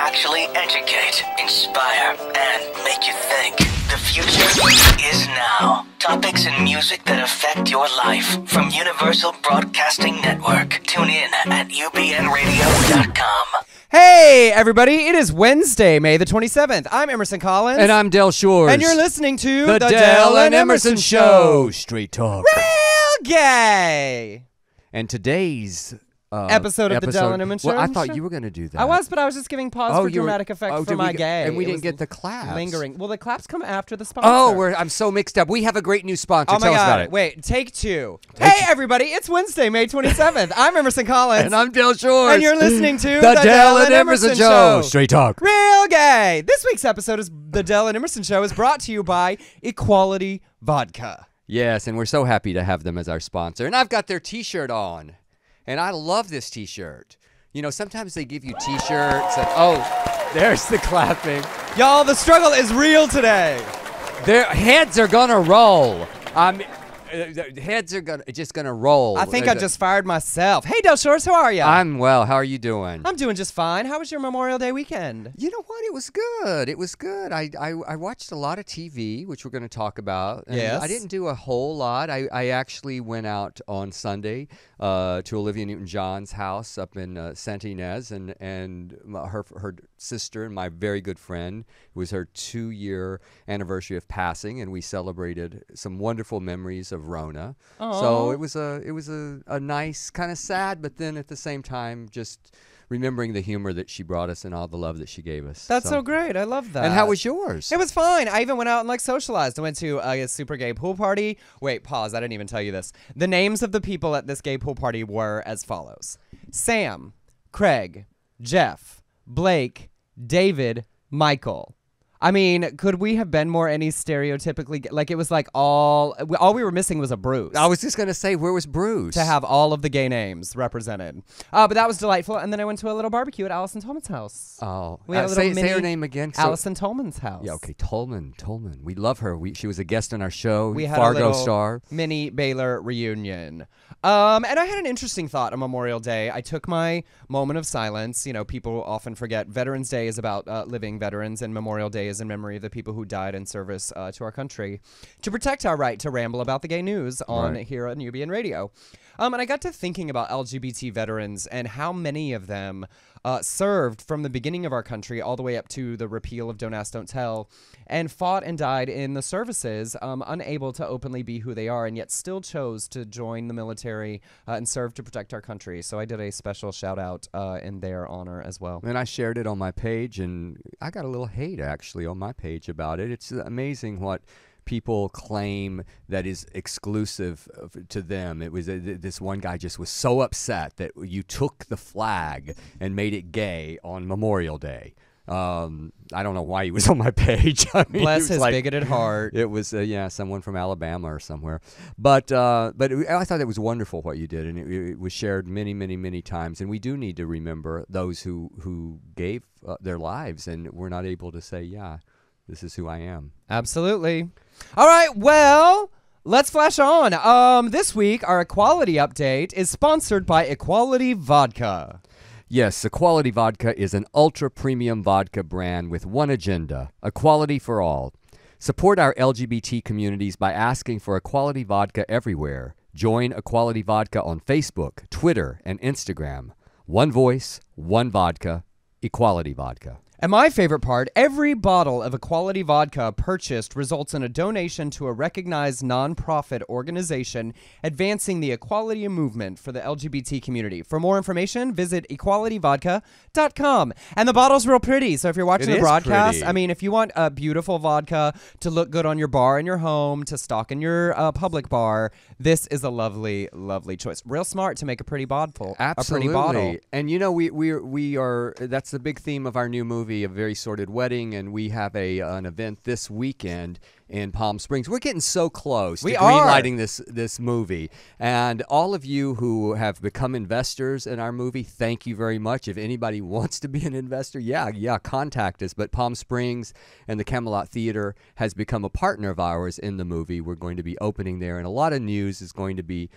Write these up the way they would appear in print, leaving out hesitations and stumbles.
actually educate, inspire, and make you think. The future is now. Topics and music that affect your life from Universal Broadcasting Network. Tune in at ubnradio.com. Hey, everybody. It is Wednesday, May the 27th. I'm Emerson Collins. And I'm Del Shores. And you're listening to The Del and Emerson Show. Straight talk. Real gay. And today's episode of the Del and Emerson Show. Well, I thought you were going to do that. I was, but I was just giving pause for dramatic effect for my gay. And we It didn't was get the claps. Lingering. Well, the claps come after the sponsor. Oh, I'm so mixed up. We have a great new sponsor. Oh my Tell us God. about it. Wait, take two. Hey, everybody. It's Wednesday, May 27th. I'm Emerson Collins. And I'm Del Shores. And you're listening to the Del and Emerson Show. Straight talk. Real gay. This week's episode is the Del and Emerson Show is brought to you by Equality Vodka. Yes, and we're so happy to have them as our sponsor. And I've got their T-shirt on. And I love this T-shirt. You know, sometimes they give you T-shirts and, oh, there's the clapping. Y'all, the struggle is real today. Their heads are gonna roll. Heads are just gonna roll. I think I just fired myself. Hey, Del Shores, how are you? I'm well. How are you doing? I'm doing just fine. How was your Memorial Day weekend? You know what? It was good. It was good. I watched a lot of TV, which we're going to talk about. Yes. I didn't do a whole lot. I actually went out on Sunday to Olivia Newton-John's house up in Saint Ynez, and her sister and my very good friend. It was her 2-year anniversary of passing, and we celebrated some wonderful memories of Rona. Aww. So it was a nice, kind of sad, but then at the same time just remembering the humor that she brought us and all the love that she gave us. That's so great. I love that. And how was yours? It was fine. I even went out and socialized. I went to a super gay pool party. Wait, pause. I didn't even tell you this. The names of the people at this gay pool party were as follows: Sam, Craig, Jeff, Blake, David, Michael. I mean, could we have been more any stereotypically it was like all we were missing was a Bruce. I was just going to say, where was Bruce? To have all of the gay names represented. But that was delightful. And then I went to a little barbecue at Allison Tolman's house. Oh, we had say her name again. Allison Tolman's house. Yeah, okay, Tolman. We love her. She was a guest on our show. We had Fargo a little star. mini Baylor reunion. And I had an interesting thought on Memorial Day. I took my moment of silence. You know, people often forget Veterans Day is about living veterans, and Memorial Day is in memory of the people who died in service to our country to protect our right to ramble about the gay news on here on UBN Radio. And I got to thinking about LGBT veterans and how many of them served from the beginning of our country all the way up to the repeal of Don't Ask, Don't Tell, and fought and died in the services, unable to openly be who they are, and yet still chose to join the military and serve to protect our country. So I did a special shout out in their honor as well. And I shared it on my page, and I got a little hate actually on my page about it. It's amazing what people claim that is exclusive to them. It was this one guy just was so upset that you took the flag and made it gay on Memorial Day. I don't know why he was on my page. I mean, Bless his bigoted heart. It was someone from Alabama or somewhere. But I thought it was wonderful what you did, and it was shared many, many, many times. And we do need to remember those who gave their lives and were not able to say, yeah, this is who I am. Absolutely. All right, well, let's flash on. This week, our Equality Update is sponsored by Equality Vodka. Yes, Equality Vodka is an ultra-premium vodka brand with one agenda: equality for all. Support our LGBT communities by asking for Equality Vodka everywhere. Join Equality Vodka on Facebook, Twitter, and Instagram. One voice, one vodka, Equality Vodka. And my favorite part, every bottle of Equality Vodka purchased results in a donation to a recognized nonprofit organization advancing the equality movement for the LGBT community. For more information, visit equalityvodka.com. And the bottle's real pretty, so if you're watching the broadcast, I mean, if you want a beautiful vodka to look good on your bar in your home, to stock in your public bar, this is a lovely, lovely choice. Real smart to make a pretty bottle. Absolutely. A pretty bottle. And you know, we are, that's the big theme of our new movie, A Very Sordid Wedding, and we have an event this weekend in Palm Springs. We're getting so close We to are. greenlighting this movie. And all of you who have become investors in our movie, thank you very much. If anybody wants to be an investor, yeah, contact us. But Palm Springs and the Camelot Theater has become a partner of ours in the movie. We're going to be opening there, and a lot of news is going to be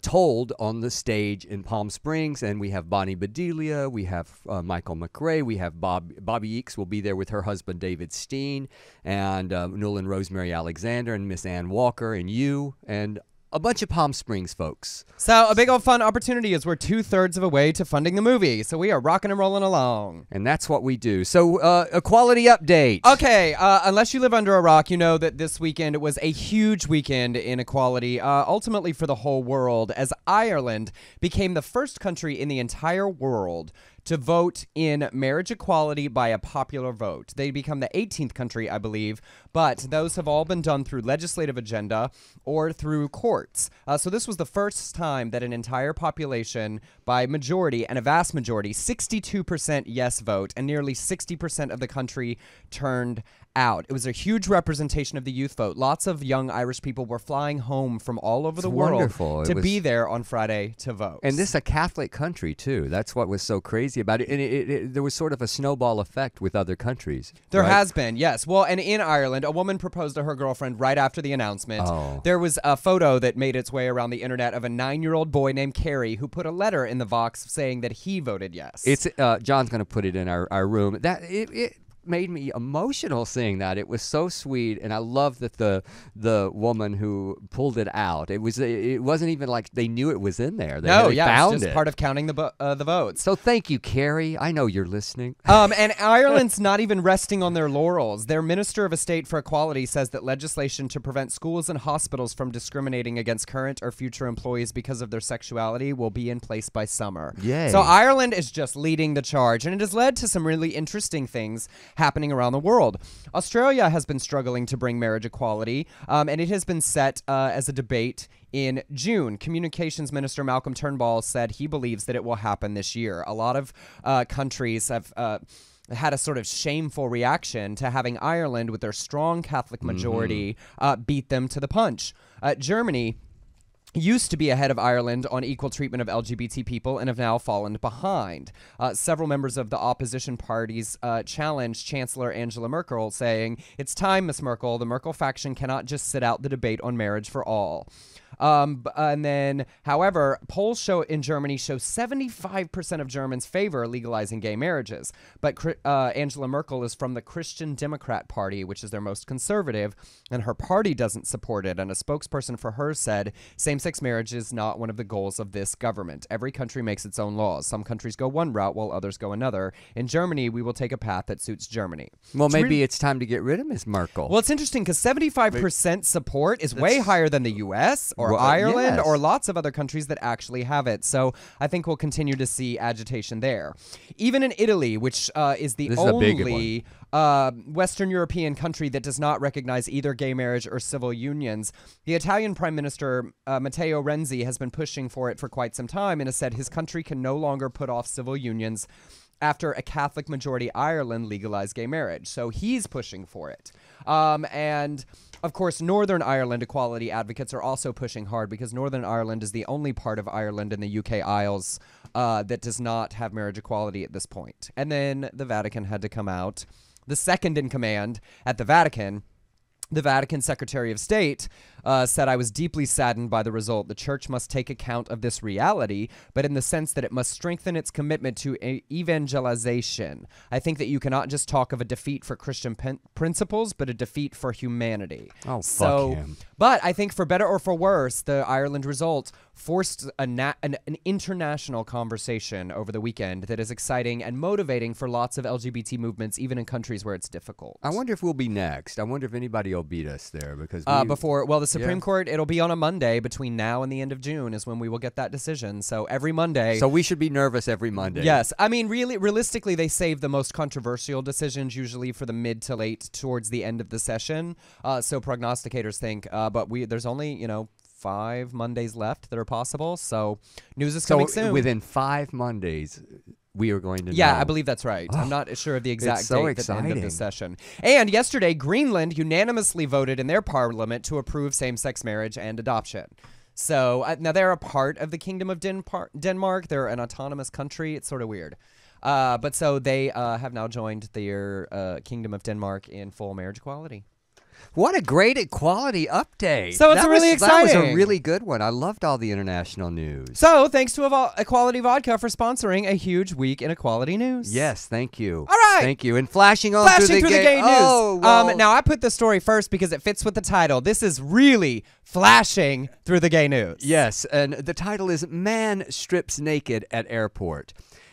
told on the stage in Palm Springs. And we have Bonnie Bedelia, we have Michael McRae, we have Bobby Eakes will be there with her husband David Steen, and Newell and Rosemary Alexander, and Miss Ann Walker, and you, and a bunch of Palm Springs folks. So a big old fun opportunity is we're 2/3 of a way to funding the movie. So we are rocking and rolling along. And that's what we do. So equality update. Okay, unless you live under a rock, you know that this weekend was a huge weekend in equality, ultimately for the whole world, as Ireland became the first country in the entire world to vote in marriage equality by a popular vote. They become the 18th country, I believe, but those have all been done through legislative agenda or through courts. So this was the first time that an entire population, by majority, and a vast majority, 62% yes vote, and nearly 60% of the country turned out. It was a huge representation of the youth vote. Lots of young Irish people were flying home from all over the world wonderful. to be there on Friday to vote. And this is a Catholic country, too. That's what was so crazy about it. And there was sort of a snowball effect with other countries. There right? has been, yes. Well, and in Ireland, a woman proposed to her girlfriend right after the announcement. Oh. There was a photo that made its way around the internet of a 9-year-old boy named Kerry who put a letter in the box saying that he voted yes. It's John's going to put it in our room. It made me emotional seeing that. It was so sweet, and I love that the woman who pulled it out. It wasn't even like they knew it was in there. They found it's just it. part of counting the votes. So thank you, Carrie. I know you're listening. And Ireland's not even resting on their laurels. Their Minister of Estate for Equality says that legislation to prevent schools and hospitals from discriminating against current or future employees because of their sexuality will be in place by summer. Yay. So Ireland is just leading the charge, and it has led to some really interesting things happening around the world. Australia has been struggling to bring marriage equality, and it has been set as a debate in June. Communications Minister Malcolm Turnbull said he believes that it will happen this year. A lot of countries have had a sort of shameful reaction to having Ireland, with their strong Catholic majority, beat them to the punch. Germany used to be ahead of Ireland on equal treatment of LGBT people and have now fallen behind. Several members of the opposition parties challenged Chancellor Angela Merkel, saying, "It's time, Miss Merkel. The Merkel faction cannot just sit out the debate on marriage for all." And then, however, polls in Germany show 75% of Germans favor legalizing gay marriages. But Angela Merkel is from the Christian Democrat Party, which is their most conservative, and her party doesn't support it. And a spokesperson for her said, "Same-sex marriage is not one of the goals of this government. Every country makes its own laws. Some countries go one route while others go another. In Germany, we will take a path that suits Germany." Well, maybe it's time to get rid of Ms. Merkel. Well, it's interesting because 75% support is way higher than the U.S. or Well, Ireland yes. or lots of other countries that actually have it. So I think we'll continue to see agitation there. Even in Italy, which is the only Western European country that does not recognize either gay marriage or civil unions, the Italian Prime Minister Matteo Renzi has been pushing for it for quite some time and has said his country can no longer put off civil unions after a Catholic majority Ireland legalized gay marriage. So he's pushing for it. And of course, Northern Ireland equality advocates are also pushing hard because Northern Ireland is the only part of Ireland in the UK Isles that does not have marriage equality at this point. And then the Vatican had to come out. The second in command at the Vatican Secretary of State said, "I was deeply saddened by the result. The church must take account of this reality, but in the sense that it must strengthen its commitment to evangelization. I think that you cannot just talk of a defeat for Christian principles, but a defeat for humanity." Oh, fuck him. But I think for better or for worse, the Ireland result forced an international conversation over the weekend that is exciting and motivating for lots of LGBT movements, even in countries where it's difficult. I wonder if we'll be next. I wonder if anybody will beat us there because the Supreme Court, it'll be on a Monday between now and the end of June is when we will get that decision. So every Monday. So we should be nervous every Monday. Yes. I mean, really, realistically, they save the most controversial decisions usually for the mid to late towards the end of the session. So prognosticators think, but there's only, 5 Mondays left that are possible. So news is coming soon. Within 5 Mondays, we are going to Yeah, know. I believe that's right. I'm not sure of the exact so date at the end of the exciting. session. And yesterday, Greenland unanimously voted in their parliament to approve same-sex marriage and adoption. So now they're a part of the Kingdom of Denmark. They're an autonomous country. It's sort of weird. But so they have now joined their Kingdom of Denmark in full marriage equality. What a great equality update. So it's really That was a exciting. really good one. I loved all the international news. So thanks to Equality Vodka for sponsoring a huge week in equality news. Yes, thank you. All right. Thank you. And flashing on Flashing through the gay news. Oh, well, Now, I put the story first because it fits with the title. This is really flashing through the gay news. yes, and the title is Man Strips Naked at Airport.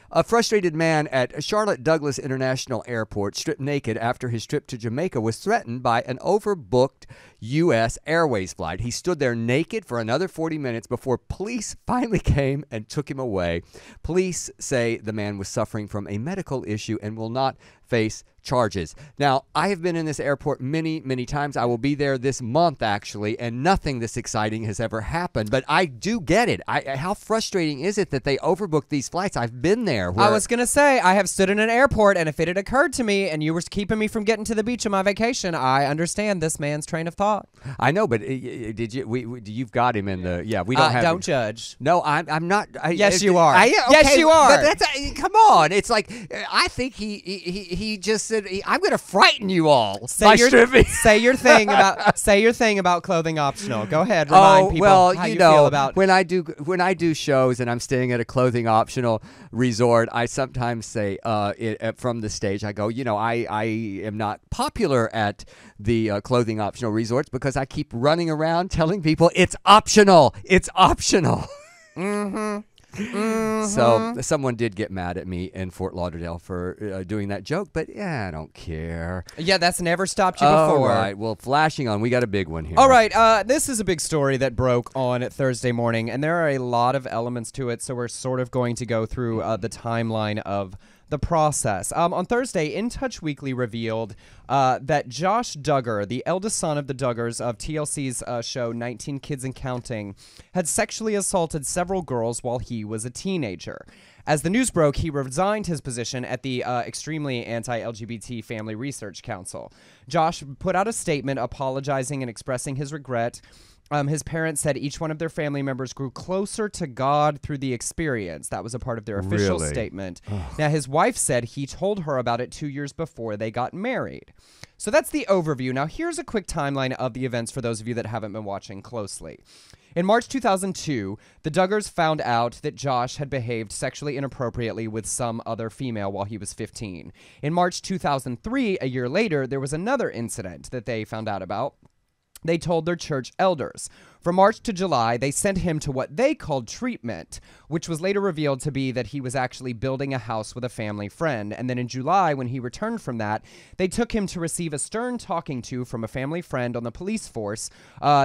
A frustrated man at Charlotte Douglas International Airport stripped naked after his trip to Jamaica was threatened by an overbooked U.S. Airways flight. He stood there naked for another 40 minutes before police finally came and took him away. Police say the man was suffering from a medical issue and will not face charges. Now, I have been in this airport many, many times. I will be there this month, actually, and nothing this exciting has ever happened. But I do get it. How frustrating is it that they overbook these flights? I've been there. I was going to say, I have stood in an airport, and if it had occurred to me and you were keeping me from getting to the beach on my vacation, I understand this man's train of thought. I know, but did you? You've got him in the. Yeah, we don't have. Don't judge. No, I'm not. Yes, you are. Okay, Yes, you are. But that's, come on. It's like I think he just said I'm going to frighten you all by stripping. Say your thing about clothing optional. Go ahead. Remind people well, how you you know, feel about. when I do shows and I'm staying at a clothing optional resort, I sometimes say from the stage, I go, I am not popular at the clothing optional resorts because I keep running around telling people it's optional. It's optional. So someone did get mad at me in Fort Lauderdale for doing that joke, but I don't care. Yeah, that's never stopped you All before. right, well, flashing on. We got a big one here. All right, this is a big story that broke on Thursday morning, and there are a lot of elements to it, so we're sort of going to go through the timeline of the process. On Thursday, In Touch Weekly revealed that Josh Duggar, the eldest son of the Duggars of TLC's show 19 Kids and Counting, had sexually assaulted several girls while he was a teenager. As the news broke, he resigned his position at the extremely anti-LGBT Family Research Council. Josh put out a statement apologizing and expressing his regret. His parents said each one of their family members grew closer to God through the experience. That was a part of their official statement. Now, his wife said he told her about it 2 years before they got married. So that's the overview. Now, here's a quick timeline of the events for those of you that haven't been watching closely. In March 2002, the Duggars found out that Josh had behaved sexually inappropriately with some other female while he was 15. In March 2003, a year later, there was another incident that they found out about. They told their church elders. From March to July, they sent him to what they called treatment, which was later revealed to be that he was actually building a house with a family friend. And then in July, when he returned from that, they took him to receive a stern talking to from a family friend on the police force.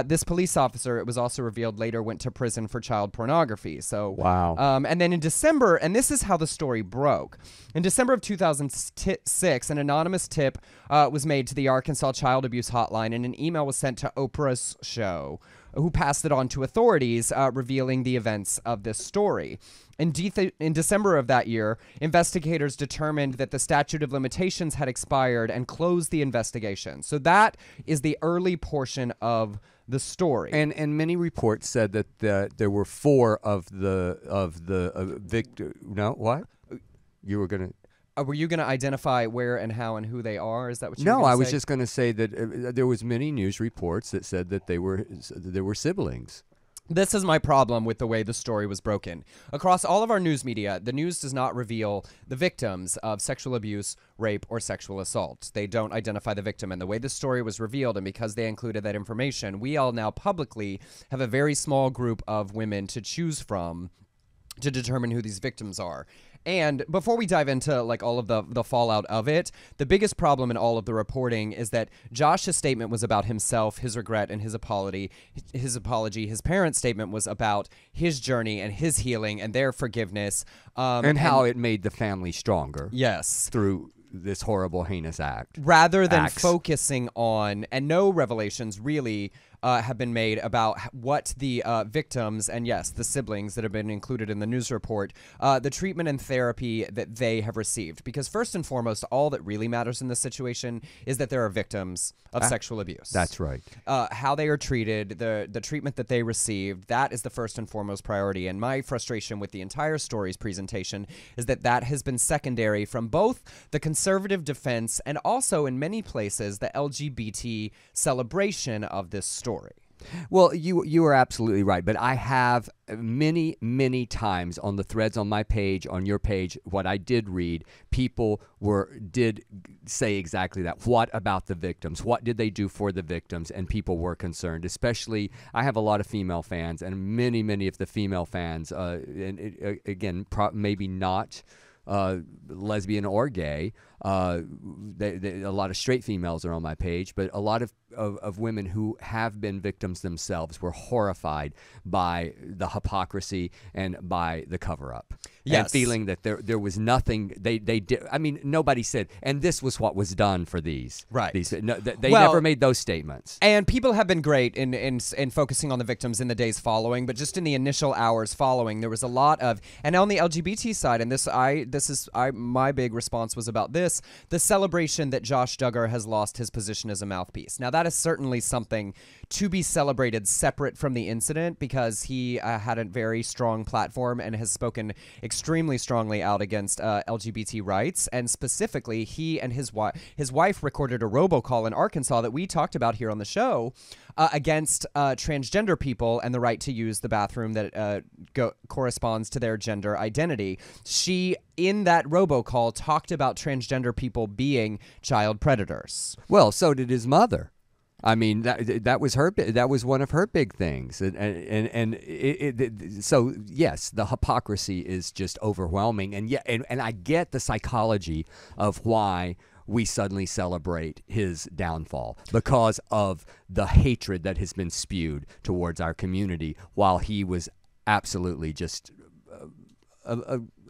This police officer, it was also revealed later, went to prison for child pornography. So Wow. And then in December, and this is how the story broke. In December of 2006, an anonymous tip was made to the Arkansas Child Abuse Hotline, and an email was sent to Oprah's show, who passed it on to authorities, revealing the events of this story. In December of that year, investigators determined that the statute of limitations had expired and closed the investigation. So that is the early portion of the story. And many reports said that there were 4 of the victims. No, what? You were gonna. Were you going to identify where and how and who they are? Is that what you were No, going to say? I was just going to say that there was many news reports that said that there were siblings. This is my problem with the way the story was broken. Across all of our news media, the news does not reveal the victims of sexual abuse, rape, or sexual assault. They don't identify the victim. And the way the story was revealed, and because they included that information, we all now publicly have a very small group of women to choose from to determine who these victims are. And before we dive into like all of the fallout of it, the biggest problem in all of the reporting is that Josh's statement was about himself, his regret, and his apology. His parents' statement was about his journey and his healing and their forgiveness. And how it made the family stronger. Yes. Through this horrible, heinous act. Rather than focusing on, and no revelations really, have been made about what the victims and, yes, the siblings that have been included in the news report, the treatment and therapy that they have received. Because first and foremost, all that really matters in this situation is that there are victims of sexual abuse. That's right. How they are treated, the treatment that they received, that is the first and foremost priority. And my frustration with the entire story's presentation is that that has been secondary from both the conservative defense and also, in many places, the LGBT celebration of this story. Well, you are absolutely right, but I have many times on the threads on my page, on your page, what I did read, people did say exactly that. What about the victims? What did they do for the victims? And people were concerned. Especially, I have a lot of female fans, and many of the female fans, again, maybe not lesbian or gay. A lot of straight females are on my page, but a lot of women who have been victims themselves were horrified by the hypocrisy and by the cover-up. Yes. And feeling that there was nothing they did. I mean, nobody said, and this was what was done for these. Right. They never made those statements. And people have been great in focusing on the victims in the days following, but just in the initial hours following, there was a lot of, and on the LGBT side, and my big response was about this, the celebration that Josh Duggar has lost his position as a mouthpiece. Now, that is certainly something to be celebrated separate from the incident, because he had a very strong platform and has spoken extremely strongly out against LGBT rights. And specifically, he and his wife recorded a robocall in Arkansas that we talked about here on the show against transgender people and the right to use the bathroom that corresponds to their gender identity. She, in that robocall, talked about transgender people being child predators. Well, so did his mother. I mean, that was her. That was one of her big things, so yes, the hypocrisy is just overwhelming, and I get the psychology of why we suddenly celebrate his downfall, because of the hatred that has been spewed towards our community, while he was absolutely just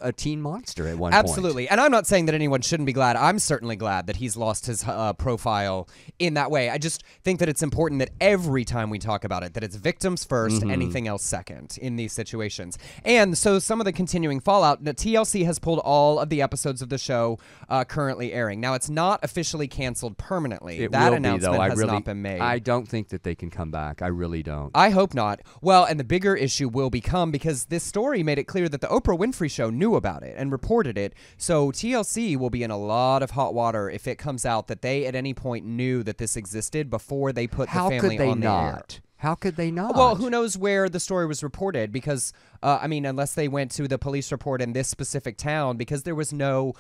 a teen monster at one point. Absolutely. And I'm not saying that anyone shouldn't be glad. I'm certainly glad that he's lost his profile in that way. I just think that it's important that every time we talk about it, that it's victims first, anything else second in these situations. And so some of the continuing fallout, TLC has pulled all of the episodes of the show currently airing. Now, it's not officially canceled permanently. That announcement has not been made. I don't think that they can come back. I really don't. I hope not. Well, and the bigger issue will become, because this story made it clear that the Oprah Winfrey Show knew about it and reported it. So TLC will be in a lot of hot water if it comes out that they at any point knew that this existed before they put the family on the air. How could they not? Well, who knows where the story was reported, because, unless they went to the police report in this specific town, because there was no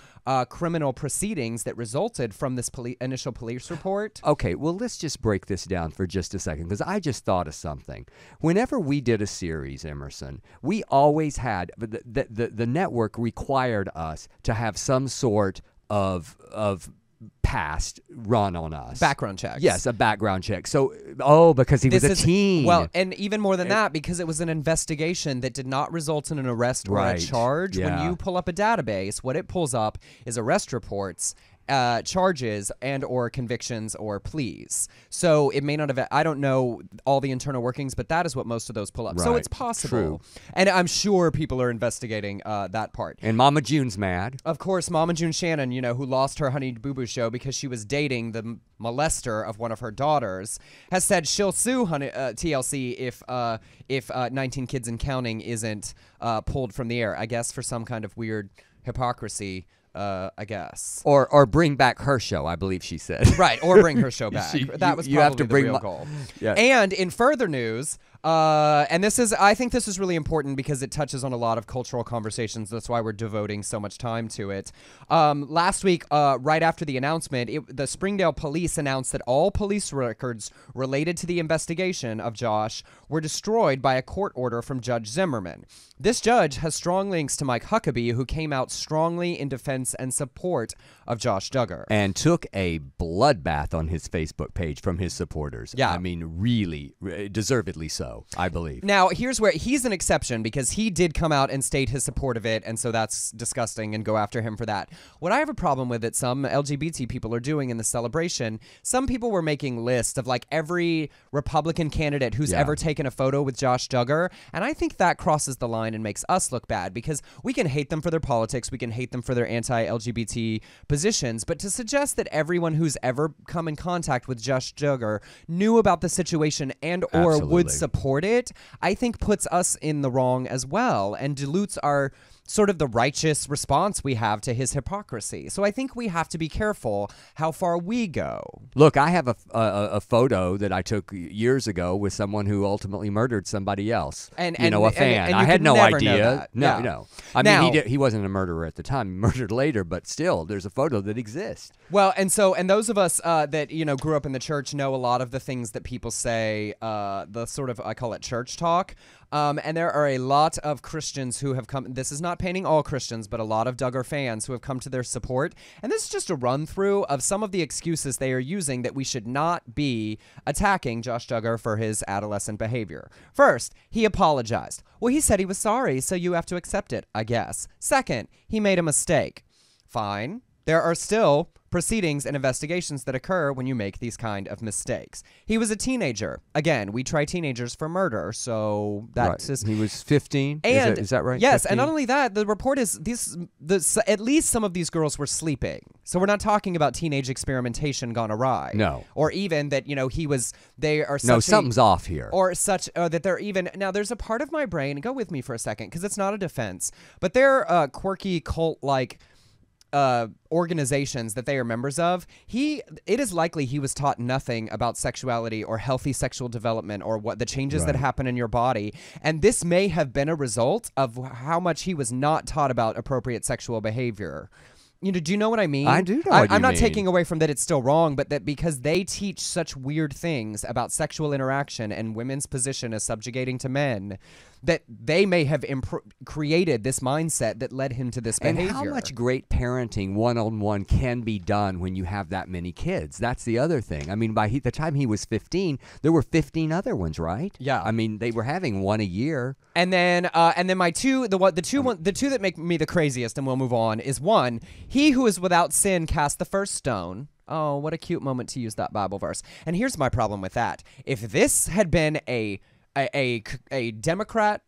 criminal proceedings that resulted from this initial police report. Okay, well, let's just break this down for just a second, because I just thought of something. Whenever we did a series, Emerson, we always had, the network required us to have some sort of past run on us. Background checks. Yes, a background check. So, because he was a teen. Well, and even more than that, because it was an investigation that did not result in an arrest or a charge. Yeah. When you pull up a database, what it pulls up is arrest reports, charges and or convictions or pleas. So it may not have, I don't know all the internal workings, but that is what most of those pull up. Right. So it's possible. True. And I'm sure people are investigating that part. And Mama June's mad. Of course, Mama June Shannon, who lost her Honey Boo Boo show because she was dating the molester of one of her daughters, has said she'll sue TLC if 19 Kids and Counting isn't pulled from the air, I guess for some kind of weird hypocrisy. I guess. Or bring back her show, I believe she said. Right, or bring her show back. That was probably have to bring the real goal. Yeah. And in further news, and I think this is really important because it touches on a lot of cultural conversations. That's why we're devoting so much time to it. Last week, right after the announcement, the Springdale police announced that all police records related to the investigation of Josh were destroyed by a court order from Judge Zimmerman. This judge has strong links to Mike Huckabee, who came out strongly in defense and support of Josh Duggar. And took a bloodbath on his Facebook page from his supporters. Yeah. I mean, really, deservedly so. though, I believe. Now, here's where he's an exception because he did come out and state his support of it, and so that's disgusting and go after him for that. What I have a problem with that some LGBT people are doing in the celebration, some people were making lists of like every Republican candidate who's ever taken a photo with Josh Duggar, and I think that crosses the line and makes us look bad because we can hate them for their politics, we can hate them for their anti-LGBT positions, but to suggest that everyone who's ever come in contact with Josh Duggar knew about the situation and or would support it, I think puts us in the wrong as well and dilutes our sort of the righteous response we have to his hypocrisy. So I think we have to be careful how far we go. Look, I have a photo that I took years ago with someone who ultimately murdered somebody else. And a fan. And I had no idea. No. I mean, he wasn't a murderer at the time. He murdered later, but still, there's a photo that exists. Well, and those of us that grew up in the church know a lot of the things that people say. The sort of, I call it church talk. And there are a lot of Christians who have come. This is not painting all Christians, but a lot of Duggar fans who have come to their support. And this is just a run through of some of the excuses they are using that we should not be attacking Josh Duggar for his adolescent behavior. First, he apologized. Well, he said he was sorry, so you have to accept it, I guess. Second, he made a mistake. Fine. There are still proceedings and investigations that occur when you make these kind of mistakes. He was a teenager. Again, we try teenagers for murder, so that's just... He was 15? And is that right? Yes, 15? and not only that, the report is at least some of these girls were sleeping. So we're not talking about teenage experimentation gone awry. No. Or even that, they are such No, something's off here. Or that they're even... Now, there's a part of my brain, go with me for a second, because it's not a defense, but they're quirky cult-like organizations that they are members of, it is likely he was taught nothing about sexuality or healthy sexual development or what the changes that happen in your body. And this may have been a result of how much he was not taught about appropriate sexual behavior. Do you know what I mean? I do know what you mean. I'm not taking away from that it's still wrong, but that because they teach such weird things about sexual interaction and women's position as subjugating to men, that they may have created this mindset that led him to this behavior. And how much great parenting one-on-one can be done when you have that many kids? That's the other thing. I mean, by the time he was 15, there were 15 other ones, right? Yeah. I mean, they were having one a year. And then my two, the two that make me the craziest, and we'll move on, is one, he who is without sin cast the first stone. Oh, what a cute moment to use that Bible verse. And here's my problem with that. If this had been a Democrat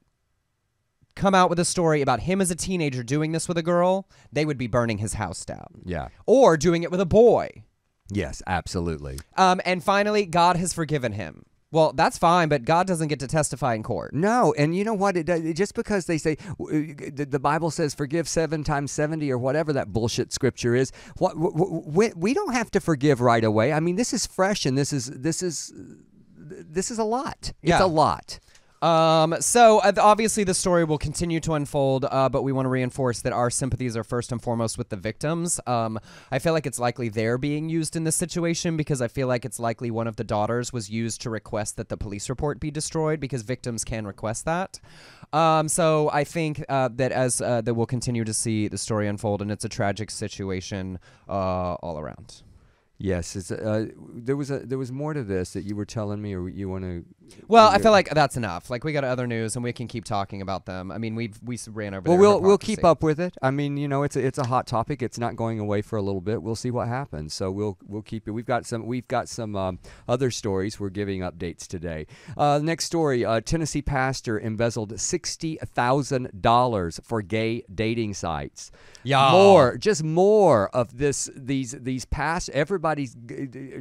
come out with a story about him as a teenager doing this with a girl, they would be burning his house down. Yeah. Or doing it with a boy. Yes, absolutely. And finally, God has forgiven him. Well, that's fine, but God doesn't get to testify in court. No, and you know what? Just because they say the Bible says forgive 7 times 70 or whatever that bullshit scripture is, we don't have to forgive right away. I mean, this is fresh, and this is a lot. It's a lot. So obviously the story will continue to unfold, but we want to reinforce that our sympathies are first and foremost with the victims. I feel like it's likely they're being used in this situation because I feel like it's likely one of the daughters was used to request that the police report be destroyed because victims can request that. So I think that we'll continue to see the story unfold, and it's a tragic situation all around. Yes, there was more to this that you were telling me, or you want to. Well, I feel like that's enough. Like we got other news, and we can keep talking about them. I mean, we ran over. Well, we'll keep up with it. I mean, it's a hot topic. It's not going away for a little bit. We'll see what happens. So we'll keep it. We've got some other stories. We're giving updates today. Next story: Tennessee pastor embezzled $60,000 for gay dating sites. Yeah, more of these past. Everybody's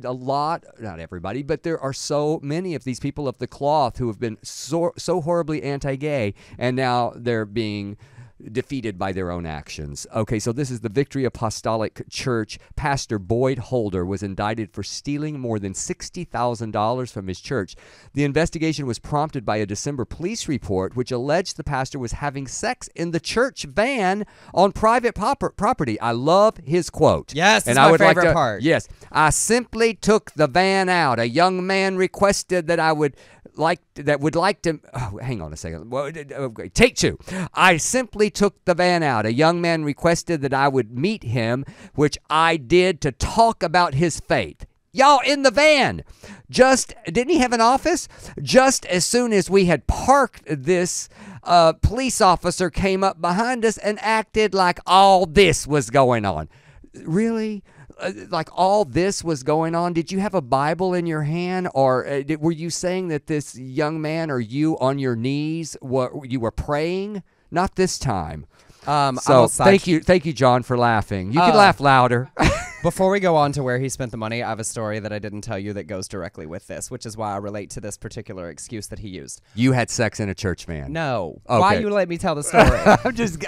a lot. Not everybody, but there are so many of these people of the cloth who have been so horribly anti-gay, and now they're being defeated by their own actions. Okay, so this is the Victory Apostolic Church. Pastor Boyd Holder was indicted for stealing more than $60,000 from his church. The investigation was prompted by a December police report which alleged the pastor was having sex in the church van on private property. I love his quote. Yes, that's my favorite part. Yes. I simply took the van out. A young man requested that I would like to. Oh, hang on a second. Well, okay, take two. I simply took the van out. A young man requested that I would meet him, which I did to talk about his faith. Y'all, in the van. Didn't he have an office? Just as soon as we had parked this, police officer came up behind us and acted like all this was going on. Really? Like all this was going on? Did you have a Bible in your hand, or were you saying that this young man or you on your knees, you were praying? Not this time. So thank you, John, for laughing. You can laugh louder. Before we go on to where he spent the money, I have a story that I didn't tell you that goes directly with this, which is why I relate to this particular excuse that he used. You had sex in a church van. No. Okay. Why you let me tell the story?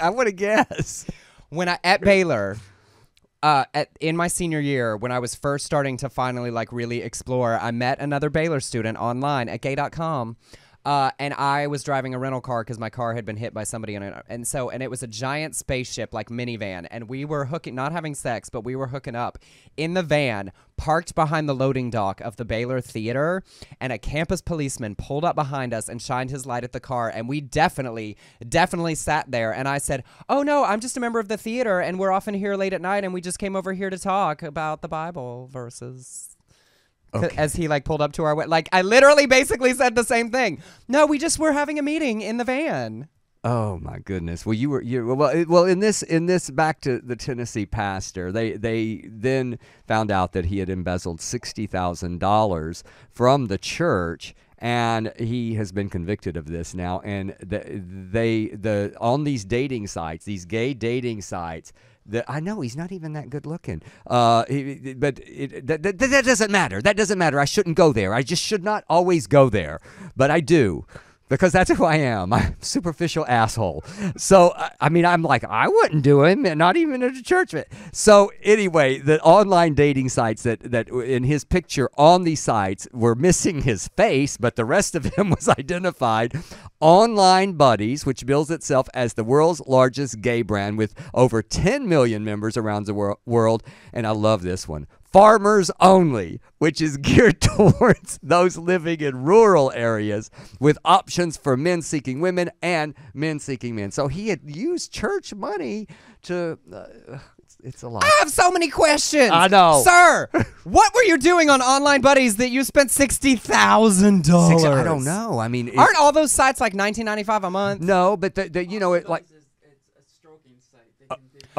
I want to guess. When at Baylor, in my senior year, when I was first starting to finally like really explore, I met another Baylor student online at gay.com. And I was driving a rental car because my car had been hit by somebody and it was a giant spaceship like minivan, and we were not having sex, but we were hooking up in the van parked behind the loading dock of the Baylor Theater, and a campus policeman pulled up behind us and shined his light at the car, and we definitely sat there, and I said, "Oh no, I'm just a member of the theater, and we're often here late at night, and we just came over here to talk about the Bible verses." Okay. As he like pulled up to our like I literally basically said the same thing. No, we just were having a meeting in the van. Oh my goodness. Well, in this back to the Tennessee pastor, they then found out that he had embezzled $60,000 from the church, and he has been convicted of this now. And on these dating sites, these gay dating sites. I know he's not even that good looking, but that doesn't matter. That doesn't matter. I shouldn't go there. I just should not always go there, but I do. Because that's who I am. I'm a superficial asshole. So, I mean, I'm like, I wouldn't do him, and not even at a church. So, anyway, the online dating sites that in his picture on these sites were missing his face, but the rest of him was identified. Online Buddies, which bills itself as the world's largest gay brand with over 10 million members around the world. And I love this one. Farmers Only, which is geared towards those living in rural areas with options for men seeking women and men seeking men. So he had used church money to... it's a lot. I have so many questions. I know. Sir, what were you doing on Online Buddies that you spent $60,000? I don't know. I mean... Aren't all those sites like $19.95 a month? No, but it like...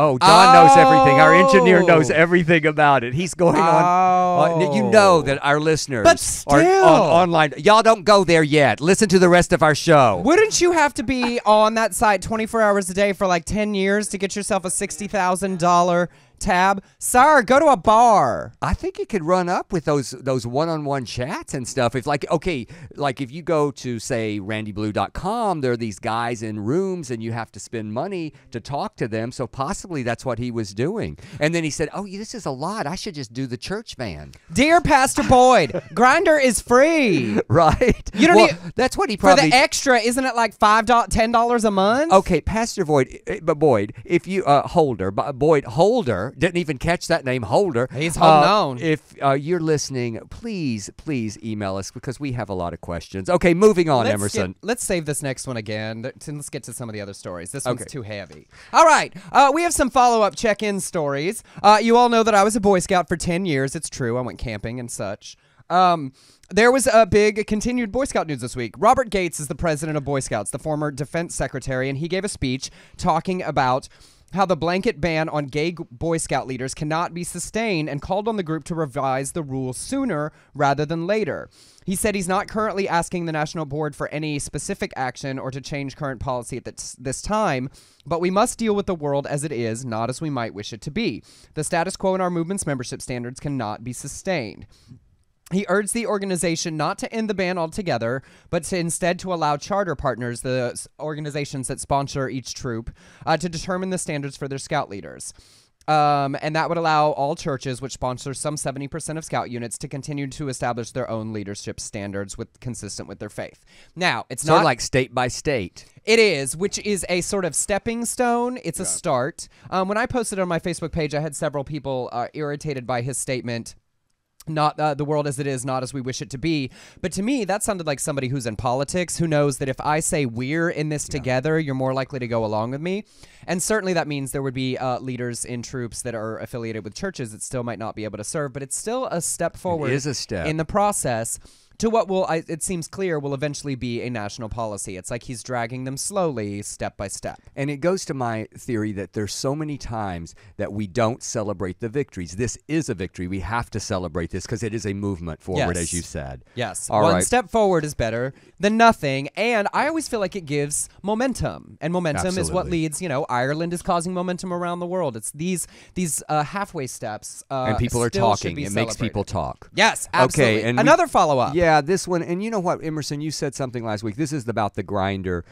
Oh, Don knows everything. Our engineer knows everything about it. He's going on. You know that our listeners are online. Y'all don't go there yet. Listen to the rest of our show. Wouldn't you have to be on that site 24 hours a day for like 10 years to get yourself a $60,000 tab? Sir, go to a bar. I think it could run up with those one-on-one chats and stuff. If like if you go to say randyblue.com, there are these guys in rooms and you have to spend money to talk to them. So possibly that's what he was doing. And then he said, "Oh, this is a lot. I should just do the church van." Dear Pastor Boyd, Grindr is free. Right. You don't need, that's what he probably... For the extra, isn't it like $10 a month? Okay, Pastor Boyd, if you Boyd Holder didn't even catch that name, Holder. He's home known. If you're listening, please email us because we have a lot of questions. Okay, moving on, Emerson. Let's save this next one again. Let's get to some of the other stories. This one's too heavy. All right, we have some follow-up check-in stories. You all know that I was a Boy Scout for 10 years. It's true. I went camping and such. There was a big continued Boy Scout news this week. Robert Gates is the president of Boy Scouts, the former defense secretary, and he gave a speech talking about how the blanket ban on gay Boy Scout leaders cannot be sustained and called on the group to revise the rules sooner rather than later. He said he's not currently asking the National Board for any specific action or to change current policy at this time, but we must deal with the world as it is, not as we might wish it to be. The status quo in our movement's membership standards cannot be sustained. He urged the organization not to end the ban altogether, but to instead to allow charter partners, the organizations that sponsor each troop, to determine the standards for their scout leaders. And that would allow all churches, which sponsor some 70% of scout units, to continue to establish their own leadership standards consistent with their faith. Now, it's not like state by state. It is, which is a sort of stepping stone. It's a start. When I posted on my Facebook page, I had several people irritated by his statement not the world as it is, not as we wish it to be. But to me, that sounded like somebody who's in politics, who knows that if I say we're in this together, you're more likely to go along with me. And certainly that means there would be leaders in troops that are affiliated with churches that still might not be able to serve. But it's still a step forward. It is a step in the process to what will, it seems clear, will eventually be a national policy. It's like he's dragging them slowly, step by step. And it goes to my theory that there's so many times that we don't celebrate the victories. This is a victory. We have to celebrate this because it is a movement forward, Yes. as you said. Yes. All One right. step forward is better than nothing. And I always feel like it gives momentum. And momentum is what Absolutely. leads, Ireland is causing momentum around the world. It's these halfway steps. And people are still should talking. be It makes celebrated. people talk. Yes, absolutely. Okay, and another follow-up. Yeah, this one, and you know what, Emerson, you said something last week. This is about the Grindr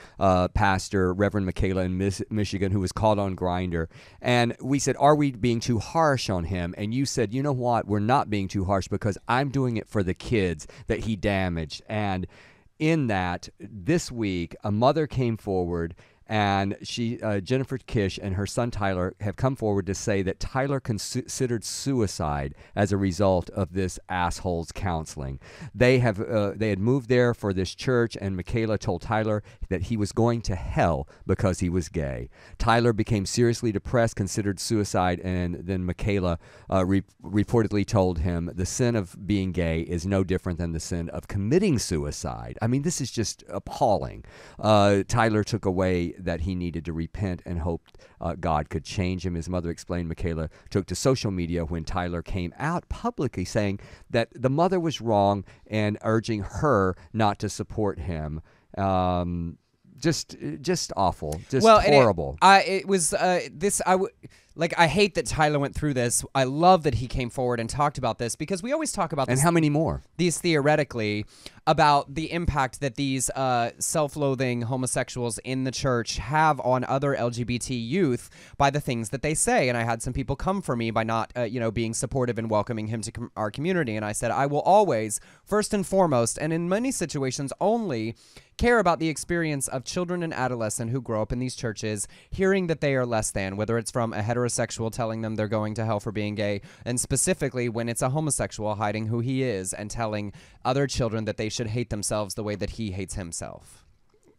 pastor, Reverend Michaela in Michigan, who was caught on Grindr. And we said, are we being too harsh on him? And you said, you know what, we're not being too harsh because I'm doing it for the kids that he damaged. And in that, this week, a mother came forward, and she, Jennifer Kish and her son Tyler have come forward to say that Tyler considered suicide as a result of this asshole's counseling. They had moved there for this church, and Michaela told Tyler that he was going to hell because he was gay. Tyler became seriously depressed, considered suicide, and then Michaela reportedly told him the sin of being gay is no different than the sin of committing suicide. I mean, this is just appalling. Tyler took away that he needed to repent and hoped God could change him. His mother explained Michaela took to social media when Tyler came out publicly saying that the mother was wrong and urging her not to support him. Just awful. Just horrible. I hate that Tyler went through this. I love that he came forward and talked about this because we always talk about this. And how many more? These theoretically about the impact that these self-loathing homosexuals in the church have on other LGBT youth by the things that they say. And I had some people come for me by not, being supportive and welcoming him to our community. And I said, I will always, first and foremost, and in many situations only, care about the experience of children and adolescents who grow up in these churches, hearing that they are less than, whether it's from a heterosexual telling them they're going to hell for being gay, and specifically when it's a homosexual hiding who he is and telling other children that they should hate themselves the way that he hates himself.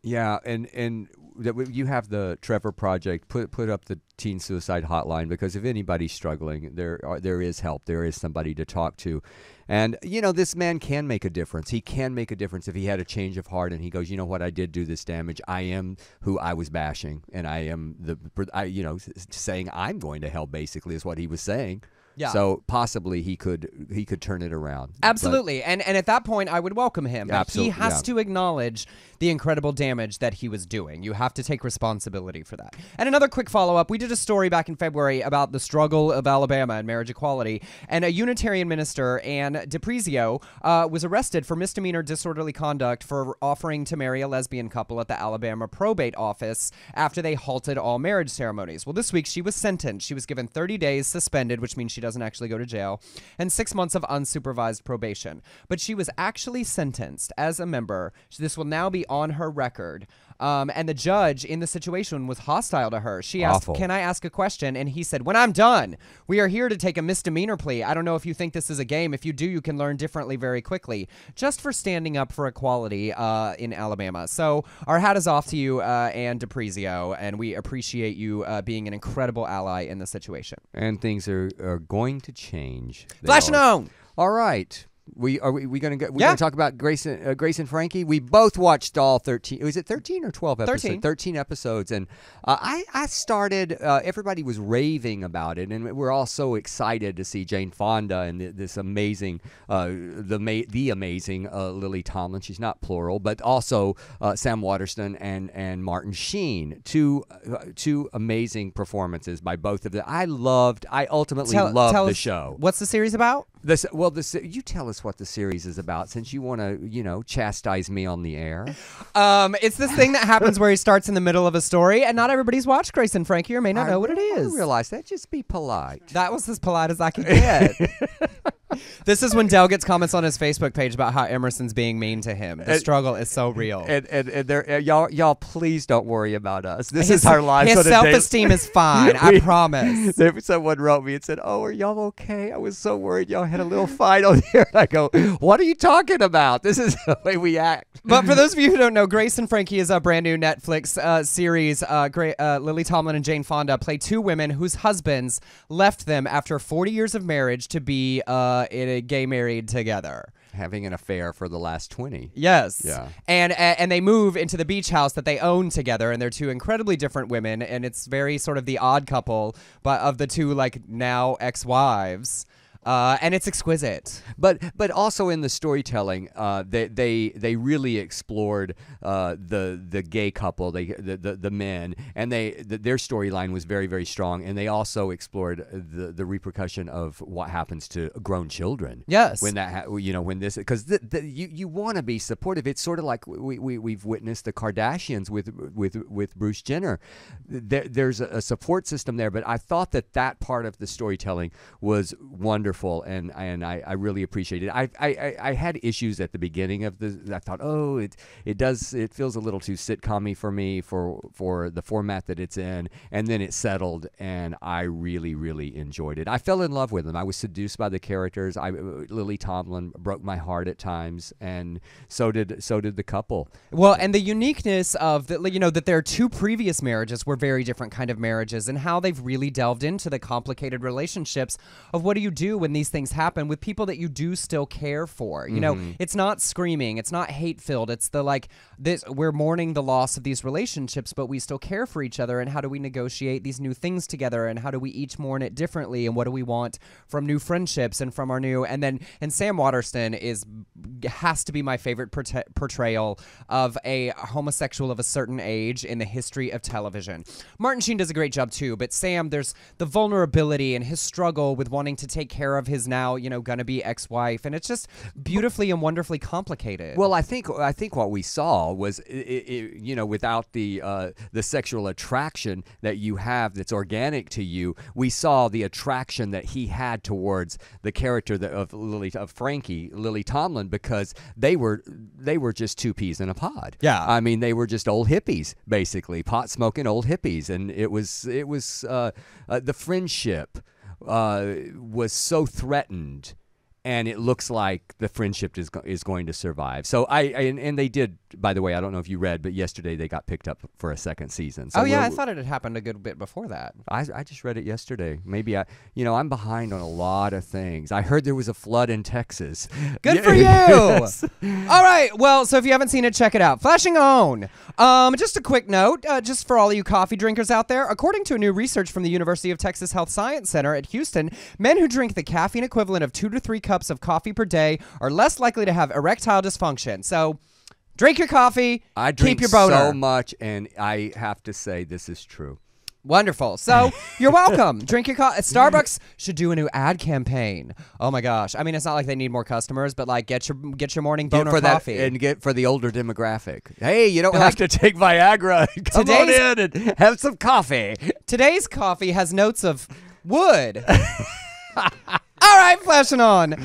Yeah, and that you have the Trevor Project put up the teen suicide hotline, because if anybody's struggling, there is help. There is somebody to talk to. And, this man can make a difference. He can make a difference if he had a change of heart and he goes, you know what, I did do this damage. I am who I was bashing, and I am saying I'm going to hell, basically, is what he was saying. Yeah. So possibly he could turn it around. Absolutely. And at that point, I would welcome him. But he Absolutely, has to acknowledge the incredible damage that he was doing. You have to take responsibility for that. And another quick follow-up. We did a story back in February about the struggle of Alabama and marriage equality. And a Unitarian minister, Ann DiPrizio, was arrested for misdemeanor disorderly conduct for offering to marry a lesbian couple at the Alabama probate office after they halted all marriage ceremonies. Well, this week she was sentenced. She was given 30 days suspended, which means she doesn't actually go to jail, and 6 months of unsupervised probation. But she was actually sentenced as a member. This will now be on her record. And the judge in the situation was hostile to her. She asked, can I ask a question? And he said, when I'm done, we are here to take a misdemeanor plea. I don't know if you think this is a game. If you do, you can learn differently very quickly, just for standing up for equality in Alabama. So our hat is off to you, Ann DiPrizio, and we appreciate you being an incredible ally in the situation. And things are going to change. Flashing on! All right. We going to go? We're going to talk about Grace and Frankie. We both watched all 13. Was it 13 or 12 episodes? 13 episodes. And I started. Everybody was raving about it, and we're all so excited to see Jane Fonda and this amazing, the amazing Lily Tomlin. She's not plural, but also Sam Waterston and Martin Sheen. Two amazing performances by both of them. I ultimately loved the show. What's the series about? You tell us what the series is about, since you want to, chastise me on the air. It's this thing that happens where he starts in the middle of a story, and not everybody's watched Grace and Frankie or may not know what it is. I realize that. Just be polite. That was as polite as I could get. This is when Dell gets comments on his Facebook page about how Emerson's being mean to him. The struggle is so real. And there, y'all, please don't worry about us. This is our lives. His self-esteem is fine. I promise. Someone wrote me and said, "Oh, are y'all okay? I was so worried y'all had a little fight on here." And I go, "What are you talking about? This is the way we act." But for those of you who don't know, Grace and Frankie is a brand new Netflix series. Lily Tomlin and Jane Fonda play two women whose husbands left them after 40 years of marriage to be gay married together. Having an affair for the last 20. Yes. Yeah. And they move into the beach house that they own together, and they're two incredibly different women, and it's very sort of the odd couple, but of the two like now ex-wives. And it's exquisite. But also in the storytelling, they really explored the gay couple, the men, and their storyline was very, very strong. And they also explored the repercussion of what happens to grown children. Yes. When when this, because you want to be supportive. It's sort of like we've witnessed the Kardashians with Bruce Jenner. There's a support system there, but I thought that part of the storytelling was wonderful. And I really appreciate it. I had issues at the beginning of I thought, it feels a little too sitcom-y for me for the format that it's in, and then it settled, and I really, really enjoyed it. I fell in love with them. I was seduced by the characters. Lily Tomlin broke my heart at times, and so did the couple. Well, and the uniqueness of that their two previous marriages were very different kind of marriages, and how they've really delved into the complicated relationships of what do you do when these things happen with people that you do still care for. You know, it's not screaming, it's not hate-filled, it's we're mourning the loss of these relationships, but we still care for each other, and how do we negotiate these new things together, and how do we each mourn it differently, and what do we want from new friendships and from our new, and Sam Waterston has to be my favorite portrayal of a homosexual of a certain age in the history of television. Martin Sheen does a great job too, but Sam, there's the vulnerability and his struggle with wanting to take care of his now, gonna be ex-wife, and it's just beautifully and wonderfully complicated. Well, I think what we saw was, without the sexual attraction that you have that's organic to you, we saw the attraction that he had towards the character of Lily Tomlin, because they were just two peas in a pod. Yeah, I mean, they were just old hippies, basically pot smoking old hippies, and it was the friendship was so threatened, and it looks like the friendship is going to survive. So and they did, by the way, I don't know if you read, but yesterday they got picked up for a second season. So I thought it had happened a good bit before that. I just read it yesterday. Maybe I'm behind on a lot of things. I heard there was a flood in Texas. Good for you. Yes. All right. Well, so if you haven't seen it, check it out. Flashing on. Just a quick note, just for all of you coffee drinkers out there, according to a new research from the University of Texas Health Science Center at Houston, men who drink the caffeine equivalent of 2 to 3 cups of coffee per day are less likely to have erectile dysfunction. So drink your coffee, I drink keep your boner. so much, and I have to say this is true. Wonderful. So you're welcome. Drink your coffee. Starbucks should do a new ad campaign. Oh my gosh. I mean, it's not like they need more customers, but like get your morning boner for coffee. And get for the older demographic. Hey, you don't have to take Viagra. Come on in and have some coffee. Today's coffee has notes of wood. All right, flashing on.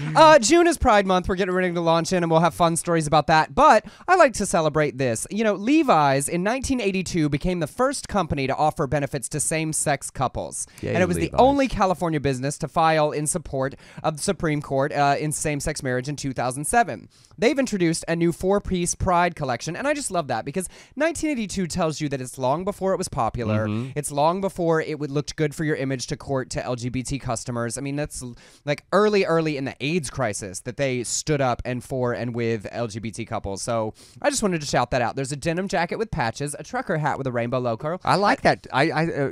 June is Pride Month. We're getting ready to launch in, and we'll have fun stories about that. But I like to celebrate this. Levi's in 1982 became the first company to offer benefits to same-sex couples. Yay, and it was Levi's. the only California business to file in support of the Supreme Court in same-sex marriage in 2007. They've introduced a new 4-piece Pride collection, and I just love that because 1982 tells you that it's long before it was popular. It's long before it looked good for your image to court to LGBT customers. I mean, that's like early in the AIDS crisis that they stood up and for and with LGBT couples. So I just wanted to shout that out. There's a denim jacket with patches, a trucker hat with a rainbow logo. I like that.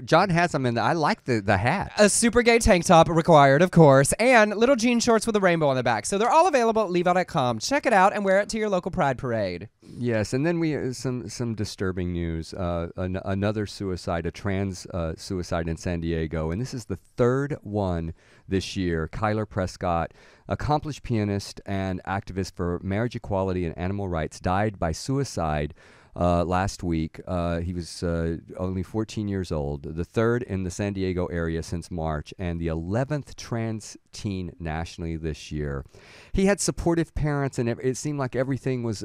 John has them in I like the hat. A super gay tank top required, of course, and little jean shorts with a rainbow on the back. So they're all available at Levi.com. Check it out and wear it to your local Pride parade. Yes, and then we some disturbing news. Another suicide, a trans suicide in San Diego, and this is the third one this year. Kyler Prescott, accomplished pianist and activist for marriage equality and animal rights, died by suicide last week. He was only 14 years old, the third in the San Diego area since March, and the 11th trans 13 nationally this year. He had supportive parents, and it seemed like everything was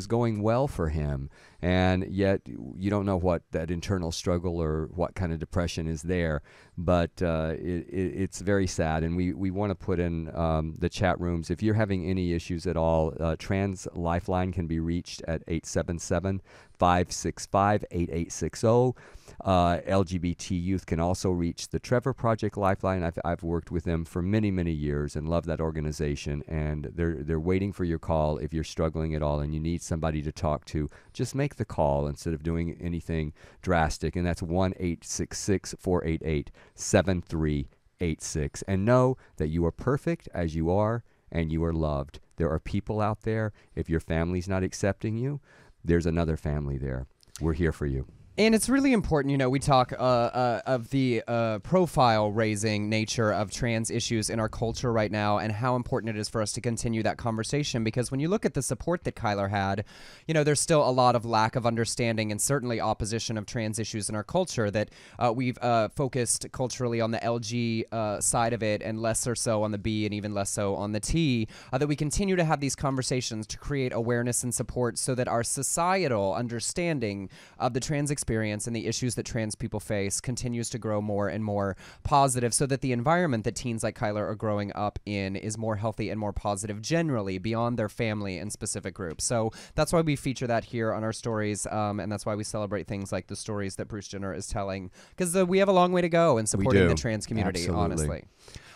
going well for him. And yet, you don't know what that internal struggle or what kind of depression is there. But it's very sad. And we want to put in the chat rooms, if you're having any issues at all, Trans Lifeline can be reached at 877-565-8860. LGBT youth can also reach the Trevor Project Lifeline. I've worked with them for many, many years and love that organization. And they're waiting for your call if you're struggling at all and you need somebody to talk to. Just make the call instead of doing anything drastic. And that's 1-866-488-7386. And know that you are perfect as you are and you are loved. There are people out there. If your family's not accepting you, there's another family there. We're here for you. And it's really important, you know, we talk of the profile-raising nature of trans issues in our culture right now and how important it is for us to continue that conversation, because when you look at the support that Kyler had, you know, there's still a lot of lack of understanding and certainly opposition of trans issues in our culture, that we've focused culturally on the LG side of it and less or so on the B and even less so on the T, that we continue to have these conversations to create awareness and support so that our societal understanding of the trans experience and the issues that trans people face continues to grow more and more positive, so that the environment that teens like Kyler are growing up in is more healthy and more positive generally beyond their family and specific groups. So that's why we feature that here on our stories, and that's why we celebrate things like the stories that Bruce Jenner is telling, because we have a long way to go in supporting the trans community. Absolutely. Honestly.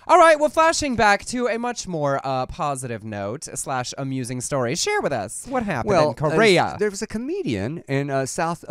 All right, well, flashing back to a much more positive note / amusing story. Share with us what happened in Korea. There was a comedian in South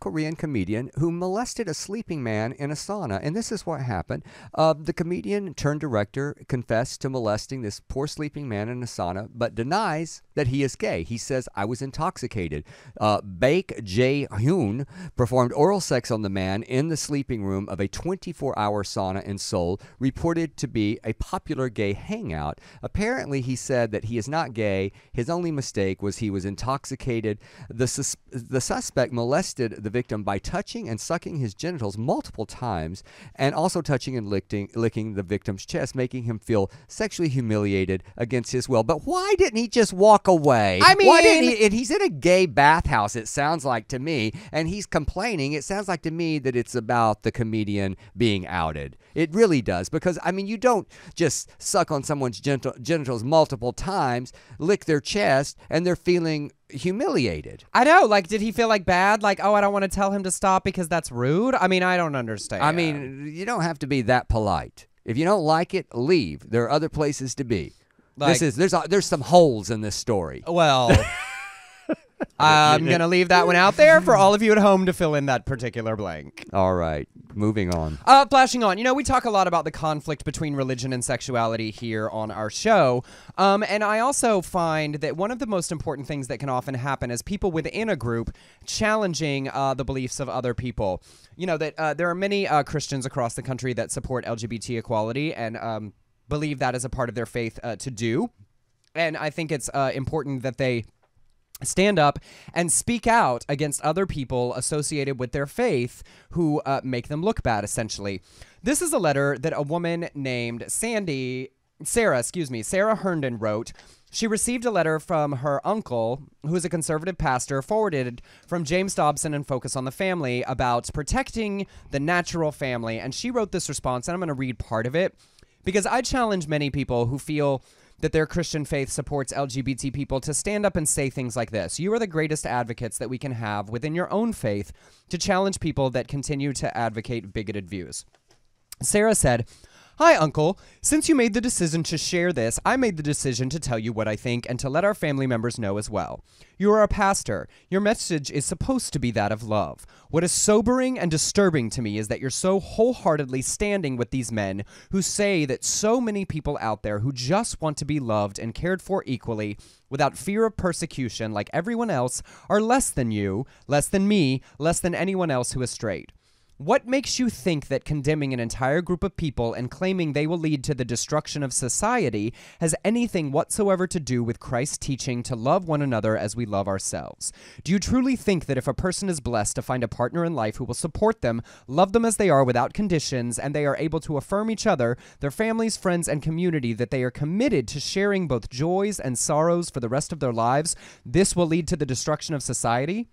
Korean comedian who molested a sleeping man in a sauna, and this is what happened. The comedian turned director confessed to molesting this poor sleeping man in a sauna, but denies that he is gay. He says, "I was intoxicated." Baek Jae-hyun performed oral sex on the man in the sleeping room of a 24-hour sauna in Seoul, reported to be a popular gay hangout. Apparently, he said that he is not gay. His only mistake was he was intoxicated. The suspect molested the victim by touching and sucking his genitals multiple times, and also touching and licking the victim's chest, making him feel sexually humiliated against his will. But why didn't he just walk away? I mean, why didn't he? And he's in a gay bathhouse, it sounds like to me, and he's complaining. It sounds like to me that it's about the comedian being outed. It really does, because, I mean, you don't just suck on someone's genitals multiple times, lick their chest, and they're feeling humiliated. I know. Like, did he feel like bad? Like, oh, I don't want to tell him to stop because that's rude? I mean, I don't understand. I mean, you don't have to be that polite. If you don't like it, leave. There are other places to be. Like, there's some holes in this story. Well, I'm going to leave that one out there for all of you at home to fill in that particular blank. All right. Moving on. Flashing on. You know, we talk a lot about the conflict between religion and sexuality here on our show. And I also find that one of the most important things that can often happen is people within a group challenging the beliefs of other people. You know, that there are many Christians across the country that support LGBT equality and believe that as a part of their faith to do. And I think it's important that they stand up and speak out against other people associated with their faith who make them look bad, essentially. This is a letter that a woman named Sarah Herndon wrote. She received a letter from her uncle, who is a conservative pastor, forwarded from James Dobson and Focus on the Family about protecting the natural family. And she wrote this response, and I'm going to read part of it, because I challenge many people who feel that their Christian faith supports LGBT people to stand up and say things like this. You are the greatest advocates that we can have within your own faith to challenge people that continue to advocate bigoted views. Sarah said, "Hi, Uncle. Since you made the decision to share this, I made the decision to tell you what I think and to let our family members know as well. You are a pastor. Your message is supposed to be that of love. What is sobering and disturbing to me is that you're so wholeheartedly standing with these men who say that so many people out there who just want to be loved and cared for equally without fear of persecution like everyone else are less than you, less than me, less than anyone else who is straight. What makes you think that condemning an entire group of people and claiming they will lead to the destruction of society has anything whatsoever to do with Christ's teaching to love one another as we love ourselves? Do you truly think that if a person is blessed to find a partner in life who will support them, love them as they are without conditions, and they are able to affirm each other, their families, friends, and community, that they are committed to sharing both joys and sorrows for the rest of their lives, this will lead to the destruction of society?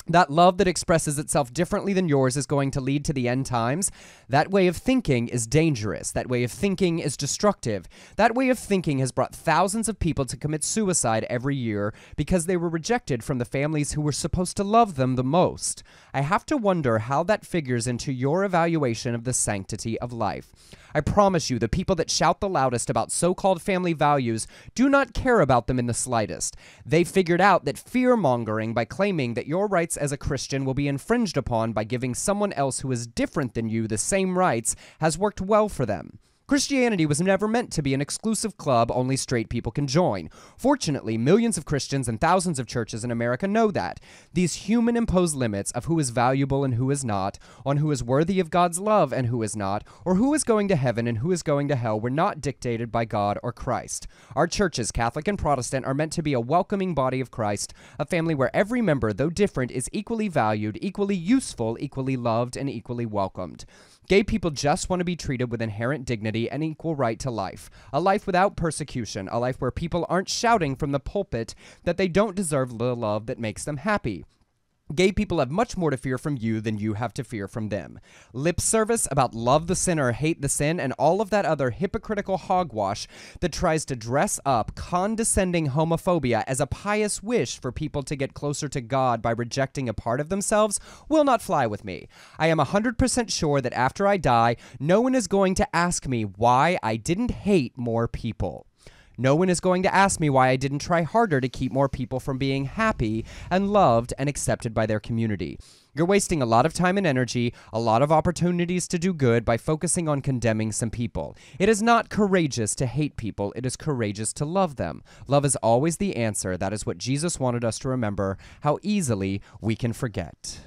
That love that expresses itself differently than yours is going to lead to the end times? That way of thinking is dangerous. That way of thinking is destructive. That way of thinking has brought thousands of people to commit suicide every year because they were rejected from the families who were supposed to love them the most. I have to wonder how that figures into your evaluation of the sanctity of life. I promise you, the people that shout the loudest about so-called family values do not care about them in the slightest. They figured out that fear-mongering by claiming that your rights as a Christian will be infringed upon by giving someone else who is different than you the same rights has worked well for them. Christianity was never meant to be an exclusive club only straight people can join. Fortunately, millions of Christians and thousands of churches in America know that. These human-imposed limits of who is valuable and who is not, on who is worthy of God's love and who is not, or who is going to heaven and who is going to hell, were not dictated by God or Christ. Our churches, Catholic and Protestant, are meant to be a welcoming body of Christ, a family where every member, though different, is equally valued, equally useful, equally loved, and equally welcomed. Gay people just want to be treated with inherent dignity and equal right to life. A life without persecution. A life where people aren't shouting from the pulpit that they don't deserve the love that makes them happy. Gay people have much more to fear from you than you have to fear from them. Lip service about love the sinner, hate the sin, and all of that other hypocritical hogwash that tries to dress up condescending homophobia as a pious wish for people to get closer to God by rejecting a part of themselves will not fly with me. I am 100% sure that after I die, no one is going to ask me why I didn't hate more people. No one is going to ask me why I didn't try harder to keep more people from being happy and loved and accepted by their community. You're wasting a lot of time and energy, a lot of opportunities to do good by focusing on condemning some people. It is not courageous to hate people. It is courageous to love them. Love is always the answer. That is what Jesus wanted us to remember, how easily we can forget.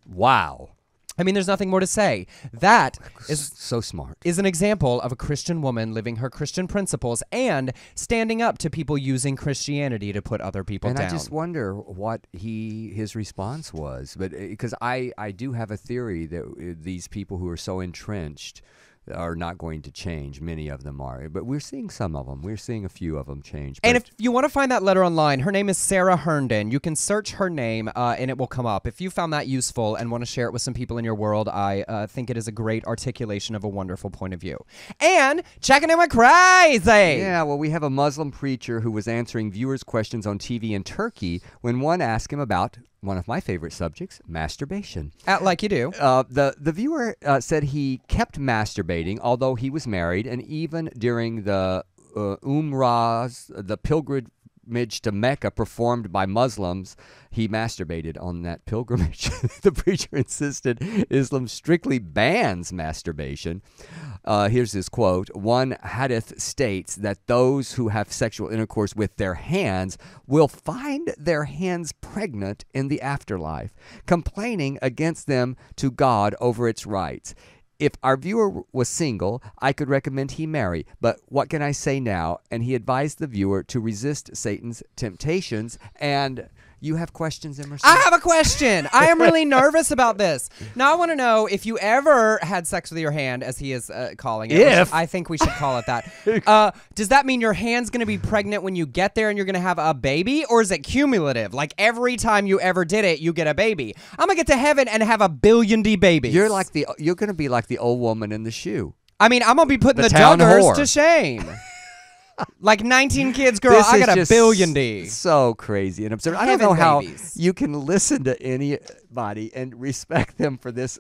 Wow. I mean, there's nothing more to say. That is so smart. Is an example of a Christian woman living her Christian principles and standing up to people using Christianity to put other people down. And I just wonder what his response was. But because I do have a theory that these people who are so entrenched are not going to change. Many of them are. But we're seeing some of them. We're seeing a few of them change. And if you want to find that letter online, her name is Sarah Herndon. You can search her name and it will come up. If you found that useful and want to share it with some people in your world, I think it is a great articulation of a wonderful point of view. And checking in with crazy! Yeah, well, we have a Muslim preacher who was answering viewers' questions on TV in Turkey when one asked him about one of my favorite subjects, masturbation. Like you do. The viewer said he kept masturbating, although he was married, and even during the Umrahs, the pilgrimage to Mecca performed by Muslims, he masturbated on that pilgrimage. The preacher insisted Islam strictly bans masturbation. Here's his quote. One hadith states that those who have sexual intercourse with their hands will find their hands pregnant in the afterlife, complaining against them to God over its rights. If our viewer was single, I could recommend he marry, but what can I say now? And he advised the viewer to resist Satan's temptations. And you have questions, Emerson? I have a question. I am really nervous about this. Now, I want to know if you ever had sex with your hand, as he is calling it. If. I think we should call it that. Does that mean your hand's going to be pregnant when you get there and you're going to have a baby? Or is it cumulative? Like every time you ever did it, you get a baby. I'm going to get to heaven and have a billion D babies. You're going to be like the old woman in the shoe. I mean, I'm going to be putting the town Duggars whore. to shame. Like 19 kids, girl, I got a billion D. So crazy and absurd. I don't know how you can listen to anybody and respect them for this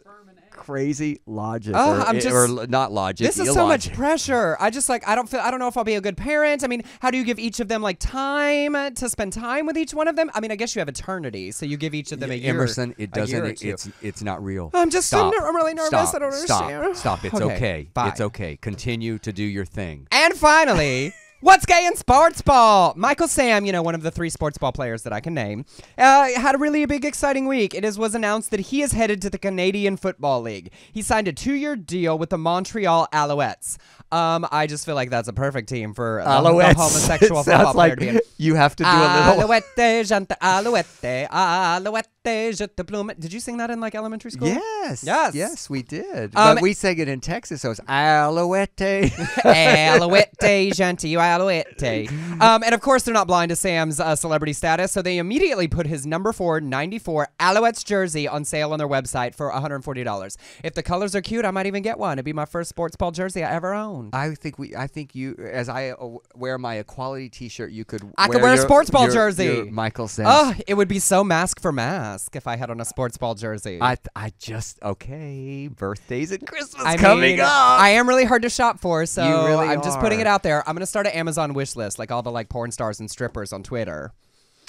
crazy logic or not logic. This is so much pressure. I don't know if I'll be a good parent. I mean, how do you give each of them like time to spend time with each one of them? I mean, I guess you have eternity, so you give each of them a year. Emerson, it doesn't. It's not real. I'm really nervous. Stop. I don't understand. Stop. It's okay. Bye. It's okay. Continue to do your thing. And finally, What's gay in sports ball? Michael Sam, one of the 3 sports ball players that I can name, had a really big, exciting week. It was announced that he is headed to the Canadian Football League. He signed a 2-year deal with the Montreal Alouettes. I just feel like that's a perfect team for the homosexual football player to be in. You have to do a little... Alouette, jante, alouette, alouette, je te plume. Did you sing that in like elementary school? Yes, we did. But we sang it in Texas, so it's alouette. Alouette, gentil, alouette. And of course, they're not blind to Sam's celebrity status, so they immediately put his number 494 Alouettes jersey on sale on their website for $140. If the colors are cute, I might even get one. It'd be my first sports ball jersey I ever owned. I think you, as I wear my equality T-shirt, you could. I could wear a sports ball jersey. Your Michael Sam. Oh, it would be so mask for mask if I had on a sports ball jersey. Birthdays and Christmas coming up. I am really hard to shop for, so I'm just putting it out there. I'm gonna start an Amazon wish list, like all the like porn stars and strippers on Twitter.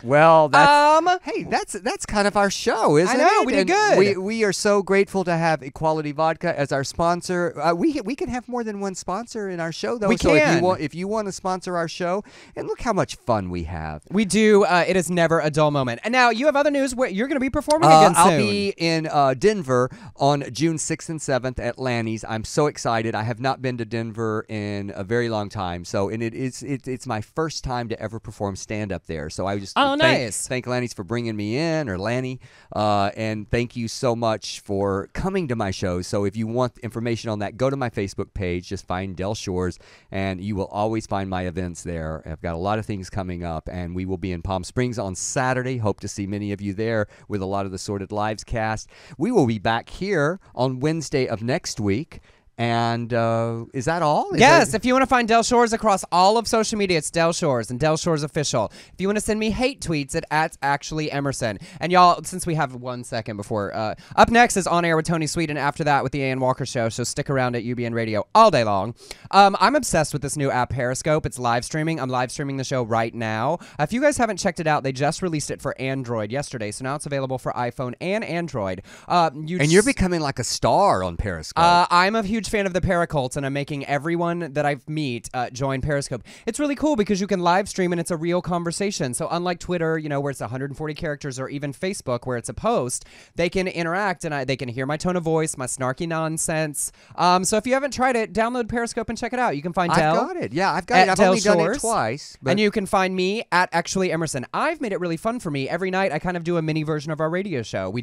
Well, that's kind of our show, isn't it? I know, we did good. We are so grateful to have Equality Vodka as our sponsor. We can have more than one sponsor in our show, though. We can. If you want to sponsor our show, and look how much fun we have. We do. It is never a dull moment. And now you have other news. Where you're going to be performing again soon. I'll be in Denver on June 6th and 7th at Lanny's. I'm so excited. I have not been to Denver in a very long time, it's my first time to ever perform stand-up there. So I just nice. Thank Lanny's for bringing me in, or Lanny, and thank you so much for coming to my show. So if you want information on that, go to my Facebook page. Just find Del Shores, and you will always find my events there. I've got a lot of things coming up, and we will be in Palm Springs on Saturday. Hope to see many of you there with a lot of the Sorted Lives cast. We will be back here on Wednesday of next week. And is that all? Yes, if you want to find Del Shores across all of social media, it's Del Shores and Del Shores Official. If you want to send me hate tweets, at actually Emerson. And y'all, since we have 1 second before, up next is On Air with Tony Sweet, and after that with the Ann Walker Show, so stick around at UBN Radio all day long. I'm obsessed with this new app, Periscope. It's live streaming. I'm live streaming the show right now. If you guys haven't checked it out, they just released it for Android yesterday, so now it's available for iPhone and Android. You're becoming like a star on Periscope. I'm a huge fan of the Paracults, and I'm making everyone that I meet join Periscope. It's really cool because you can live stream and it's a real conversation. So unlike Twitter, where it's 140 characters, or even Facebook where it's a post, they can interact and they can hear my tone of voice, my snarky nonsense. So if you haven't tried it, download Periscope and check it out. You can find Del. I've got it. Yeah, I've got it. I've only done it twice. And you can find me at Actually Emerson. I've made it really fun for me. Every night I kind of do a mini version of our radio show. We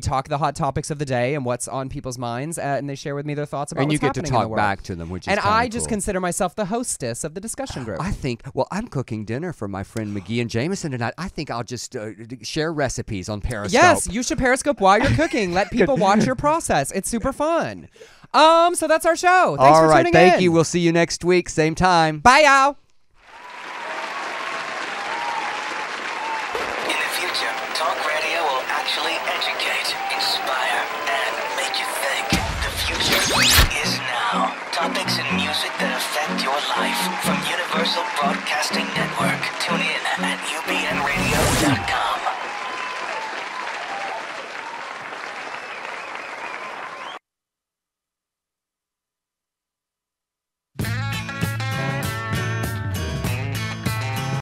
talk the hot topics of the day and what's on people's minds, and they share with me their thoughts about what's to talk back to them, which is I just consider myself the hostess of the discussion group. I'm cooking dinner for my friend McGee and Jameson tonight. I think I'll just share recipes on Periscope. Yes, you should Periscope while you're cooking. Let people watch your process. It's super fun. So that's our show. Thanks for tuning in. Thank you. We'll see you next week, same time. Bye, y'all. In the future, talk radio will actually educate, inspire, and make you think. The future is now. Topics and music that affect your life from Universal Broadcasting